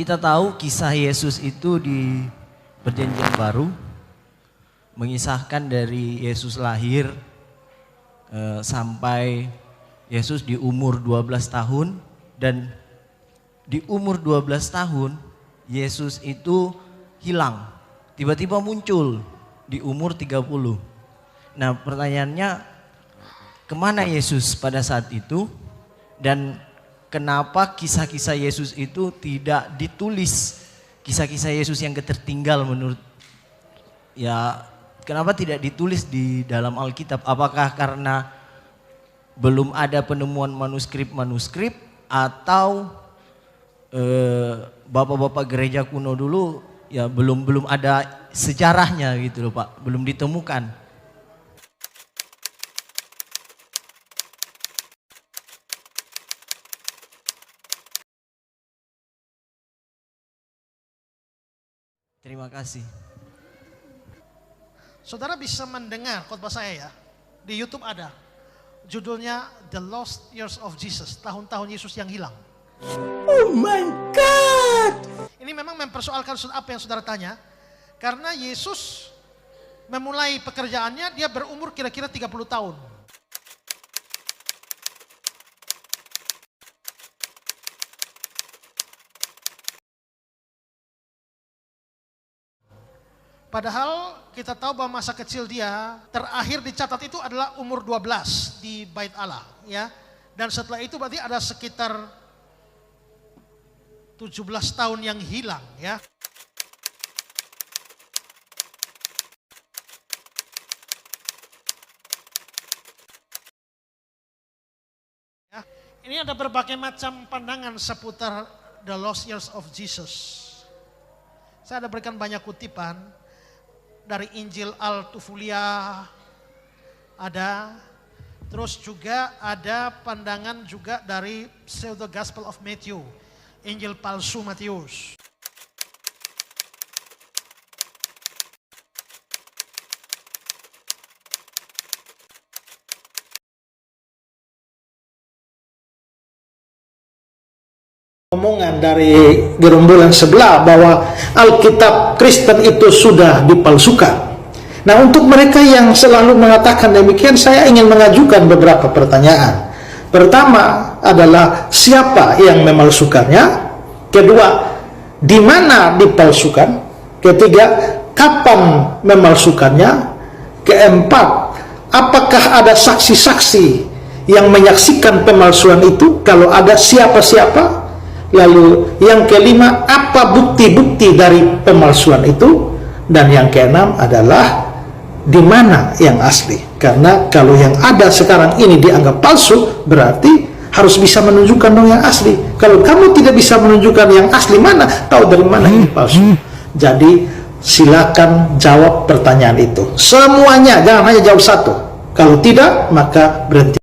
Kita tahu kisah Yesus itu di Perjanjian Baru mengisahkan dari Yesus lahir sampai Yesus di umur 12 tahun, dan di umur 12 tahun Yesus itu hilang, tiba-tiba muncul di umur 30. Nah, pertanyaannya, kemana Yesus pada saat itu, dan kenapa kisah-kisah Yesus itu tidak ditulis? Kisah-kisah Yesus yang ketertinggal menurut kenapa tidak ditulis di dalam Alkitab? Apakah karena belum ada penemuan manuskrip atau bapak-bapak gereja kuno dulu belum ada sejarahnya gitu loh Pak, belum ditemukan. Terima kasih. Saudara bisa mendengar khotbah saya ya, di YouTube ada. Judulnya The Lost Years of Jesus, tahun-tahun Yesus yang hilang. Oh my God! Ini memang mempersoalkan apa yang saudara tanya. Karena Yesus memulai pekerjaannya, dia berumur kira-kira 30 tahun. Padahal kita tahu bahwa masa kecil dia terakhir dicatat itu adalah umur 12 di Bait Allah, ya. Dan setelah itu berarti ada sekitar 17 tahun yang hilang, ya. Ini ada berbagai macam pandangan seputar The Lost Years of Jesus. Saya ada berikan banyak kutipan dari Injil Al-Tufulia ada, terus juga ada pandangan juga dari Pseudo Gospel of Matthew, Injil palsu Matius. Omongan dari gerombolan sebelah bahwa Alkitab Kristen itu sudah dipalsukan. Nah, untuk mereka yang selalu mengatakan demikian, saya ingin mengajukan beberapa pertanyaan. Pertama adalah siapa yang memalsukannya? Kedua, di mana dipalsukan? Ketiga, kapan memalsukannya? Keempat, apakah ada saksi-saksi yang menyaksikan pemalsuan itu? Kalau ada, siapa-siapa? Lalu yang kelima, apa bukti-bukti dari pemalsuan itu? Dan yang keenam adalah di mana yang asli? Karena kalau yang ada sekarang ini dianggap palsu, berarti harus bisa menunjukkan dong yang asli. Kalau kamu tidak bisa menunjukkan yang asli, mana tahu dari mana ini palsu? Jadi silakan jawab pertanyaan itu. Semuanya, jangan hanya jawab satu. Kalau tidak, maka berhenti.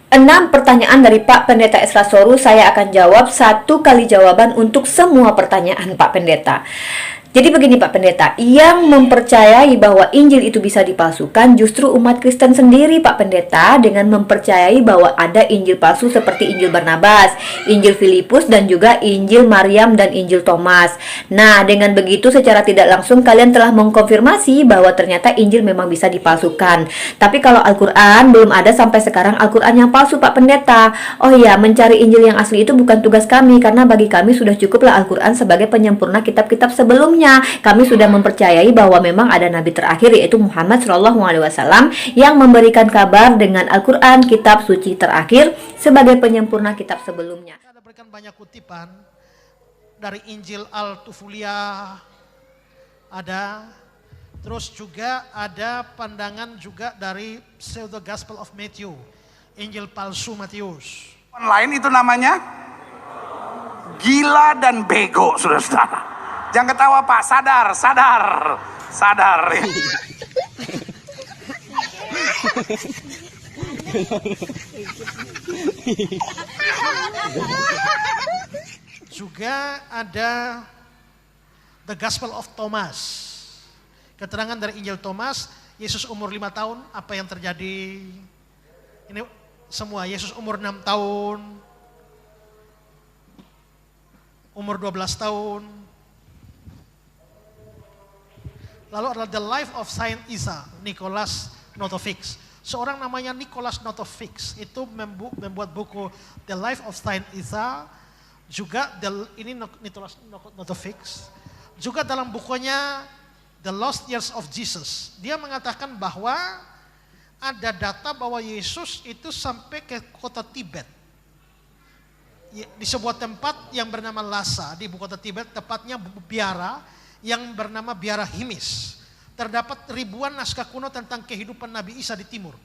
6 pertanyaan dari Pak Pendeta Esra Soru, saya akan jawab 1 kali jawaban untuk semua pertanyaan Pak Pendeta. Jadi begini Pak Pendeta, yang mempercayai bahwa Injil itu bisa dipalsukan justru umat Kristen sendiri Pak Pendeta, dengan mempercayai bahwa ada Injil palsu seperti Injil Barnabas, Injil Filipus, dan juga Injil Maryam dan Injil Thomas. Nah, dengan begitu secara tidak langsung kalian telah mengkonfirmasi bahwa ternyata Injil memang bisa dipalsukan. Tapi kalau Al-Quran, belum ada sampai sekarang Al-Quran yang palsu Pak Pendeta. Oh iya, mencari Injil yang asli itu bukan tugas kami, karena bagi kami sudah cukuplah Al-Quran sebagai penyempurna kitab-kitab sebelumnya. Kami sudah mempercayai bahwa memang ada Nabi terakhir, yaitu Muhammad SAW, yang memberikan kabar dengan Al-Quran, kitab suci terakhir, sebagai penyempurna kitab sebelumnya. Saya ada berikan banyak kutipan dari Injil Al-Tufulia ada, terus juga ada pandangan juga dari Pseudo Gospel of Matthew, Injil palsu Matius. Online itu namanya gila dan bego, saudara-saudara. Jangan ketawa Pak, sadar. Juga ada The Gospel of Thomas. Keterangan dari Injil Thomas, Yesus umur 5 tahun, apa yang terjadi? Ini semua, Yesus umur 6 tahun, umur 12 tahun. Lalu adalah The Life of Saint Isa, Nicholas Notovix. Seorang namanya Nicholas Notovix itu membuat buku The Life of Saint Isa. Juga ini Nicholas Notovix. Juga dalam bukunya The Lost Years of Jesus, dia mengatakan bahwa ada data bahwa Yesus itu sampai ke kota Tibet. Di sebuah tempat yang bernama Lhasa, di ibu kota Tibet, tepatnya biara yang bernama Biara Himis. Terdapat ribuan naskah kuno tentang kehidupan Nabi Isa di timur.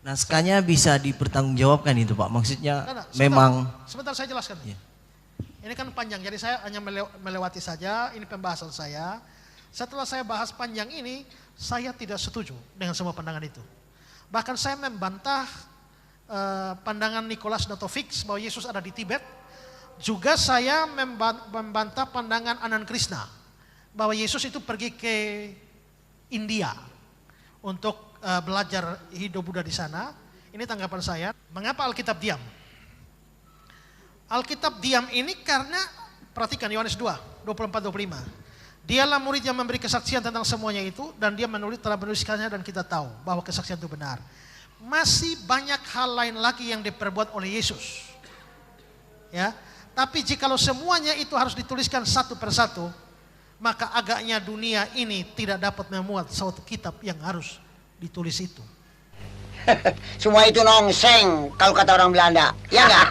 Naskahnya bisa dipertanggungjawabkan itu Pak, maksudnya Sebentar saya jelaskan. Iya. Ini kan panjang, jadi saya hanya melewati saja, ini pembahasan saya. Setelah saya bahas panjang ini, saya tidak setuju dengan semua pandangan itu. Bahkan saya membantah pandangan Nicholas Notovix bahwa Yesus ada di Tibet. Juga saya membantah pandangan Anand Krishna bahwa Yesus itu pergi ke India untuk belajar hidup Buddha di sana. Ini tanggapan saya. Mengapa Alkitab diam? Alkitab diam ini karena, perhatikan Yohanes 2, 24-25. Dialah murid yang memberi kesaksian tentang semuanya itu, dan dia telah menuliskannya dan kita tahu bahwa kesaksian itu benar. Masih banyak hal lain lagi yang diperbuat oleh Yesus. Ya, tapi jikalau semuanya itu harus dituliskan satu persatu, maka agaknya dunia ini tidak dapat memuat suatu kitab yang harus ditulis itu. Semua itu nongseng kalau kata orang Belanda, ya enggak?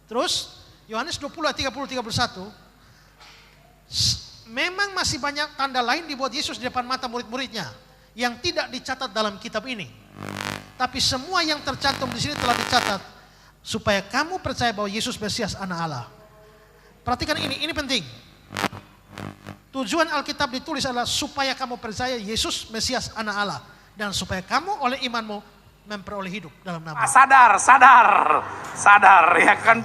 Terus Yohanes 20 ayat 30-31, memang masih banyak tanda lain dibuat Yesus di depan mata murid-muridnya yang tidak dicatat dalam kitab ini. Tapi semua yang tercantum di sini telah dicatat supaya kamu percaya bahwa Yesus Mesias Anak Allah. Perhatikan ini penting. Tujuan Alkitab ditulis adalah supaya kamu percaya Yesus Mesias Anak Allah, dan supaya kamu oleh imanmu memperoleh hidup dalam nama. Sadar ya kan.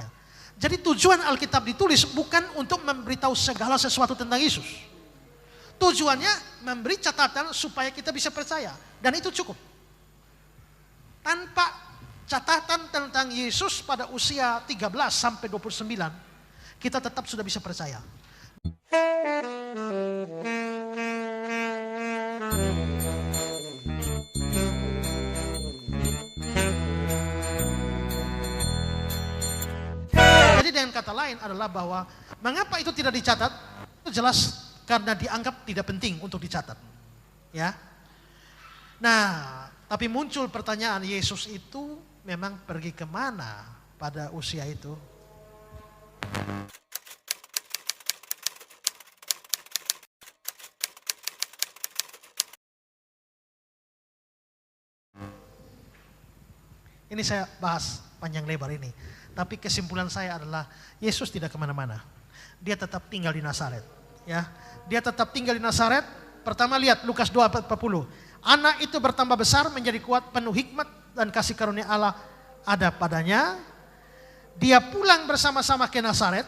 Jadi tujuan Alkitab ditulis bukan untuk memberitahu segala sesuatu tentang Yesus. Tujuannya memberi catatan supaya kita bisa percaya, dan itu cukup. Tanpa catatan tentang Yesus pada usia 13 sampai 29, kita tetap sudah bisa percaya. Jadi dengan kata lain adalah bahwa mengapa itu tidak dicatat? Itu jelas karena dianggap tidak penting untuk dicatat. Ya. Nah, tapi muncul pertanyaan, Yesus itu memang pergi kemana pada usia itu? Ini saya bahas panjang lebar ini. Tapi kesimpulan saya adalah Yesus tidak kemana-mana. Dia tetap tinggal di Nazaret. Ya, dia tetap tinggal di Nazaret. Pertama lihat Lukas 2:40. Anak itu bertambah besar menjadi kuat, penuh hikmat dan kasih karunia Allah ada padanya. Dia pulang bersama-sama ke Nazaret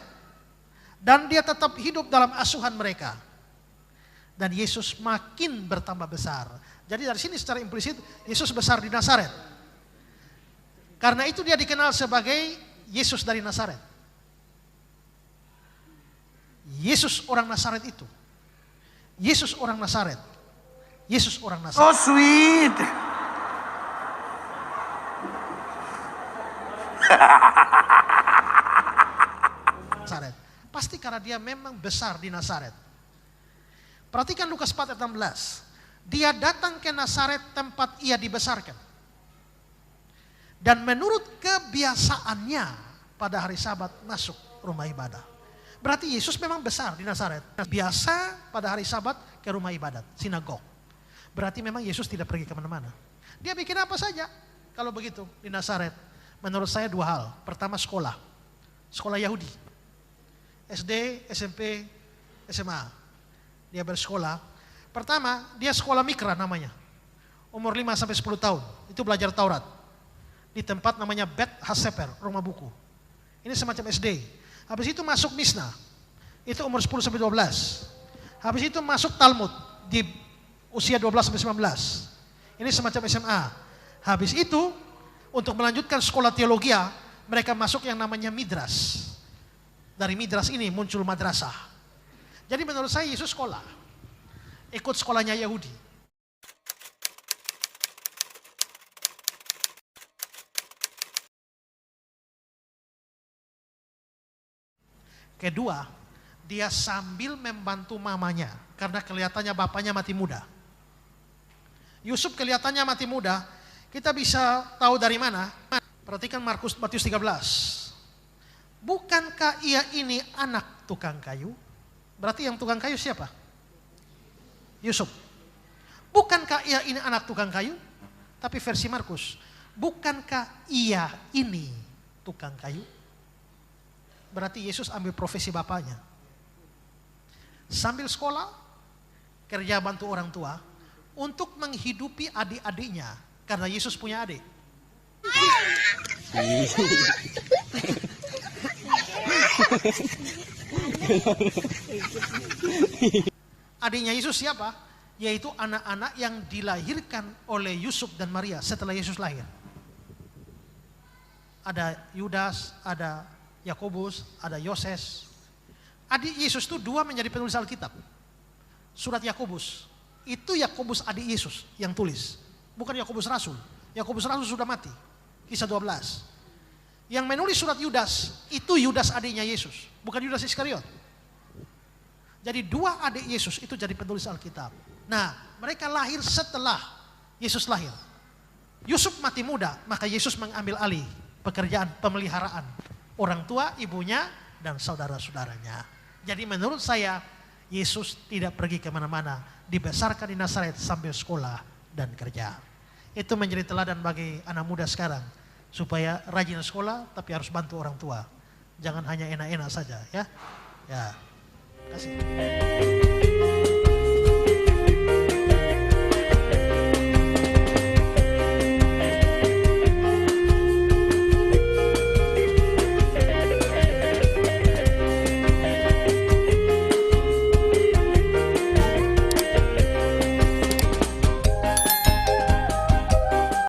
dan dia tetap hidup dalam asuhan mereka. Dan Yesus makin bertambah besar. Jadi dari sini secara implisit Yesus besar di Nazaret. Karena itu dia dikenal sebagai Yesus dari Nazaret. Yesus orang Nazaret itu. Yesus orang Nazaret. Yesus orang Nazaret. So sweet. Nazaret. Pasti karena dia memang besar di Nazaret. Perhatikan Lukas 4 ayat 16. Dia datang ke Nazaret tempat ia dibesarkan. Dan menurut kebiasaannya pada hari Sabat masuk rumah ibadah. Berarti Yesus memang besar di Nazaret. Biasa pada hari Sabat ke rumah ibadat, sinagog. Berarti memang Yesus tidak pergi kemana-mana. Dia bikin apa saja kalau begitu di Nazaret. Menurut saya dua hal. Pertama sekolah. Sekolah Yahudi. SD, SMP, SMA. Dia bersekolah. Pertama dia sekolah mikra namanya. Umur 5 sampai 10 tahun. Itu belajar Taurat. Di tempat namanya Bet Haseper, rumah buku. Ini semacam SD. Habis itu masuk Misna. Itu umur 10 sampai 12. Habis itu masuk Talmud di usia 12 sampai 19. Ini semacam SMA. Habis itu untuk melanjutkan sekolah teologia, mereka masuk yang namanya Midras. Dari midras ini muncul madrasah. Jadi menurut saya Yesus sekolah. Ikut sekolahnya Yahudi. Kedua, dia sambil membantu mamanya karena kelihatannya bapaknya mati muda. Yusuf kelihatannya mati muda, kita bisa tahu dari mana? Perhatikan Matius 13. Bukankah ia ini anak tukang kayu? Berarti yang tukang kayu siapa? Yusuf. Bukankah ia ini anak tukang kayu? Tapi versi Markus, bukankah ia ini tukang kayu? Berarti Yesus ambil profesi bapaknya. Sambil sekolah, kerja bantu orang tua untuk menghidupi adik-adiknya. Karena Yesus punya adik. Adiknya Yesus siapa? Yaitu anak-anak yang dilahirkan oleh Yusuf dan Maria setelah Yesus lahir. Ada Yudas, ada Yakobus, ada Yoses. Adik Yesus itu dua menjadi penulis Alkitab. Surat Yakobus, itu Yakobus adik Yesus yang tulis. Bukan Yakobus Rasul. Yakobus Rasul sudah mati. Kisah 12. Yang menulis surat Yudas, itu Yudas adiknya Yesus. Bukan Yudas Iskariot. Jadi dua adik Yesus itu jadi penulis Alkitab. Nah, mereka lahir setelah Yesus lahir. Yusuf mati muda, maka Yesus mengambil alih pekerjaan pemeliharaan orang tua, ibunya, dan saudara-saudaranya. Jadi menurut saya, Yesus tidak pergi kemana-mana. Dibesarkan di Nazaret sambil sekolah dan kerja. Itu menjadi teladan bagi anak muda sekarang. Supaya rajin sekolah, tapi harus bantu orang tua. Jangan hanya enak-enak saja, ya. Ya, kasih.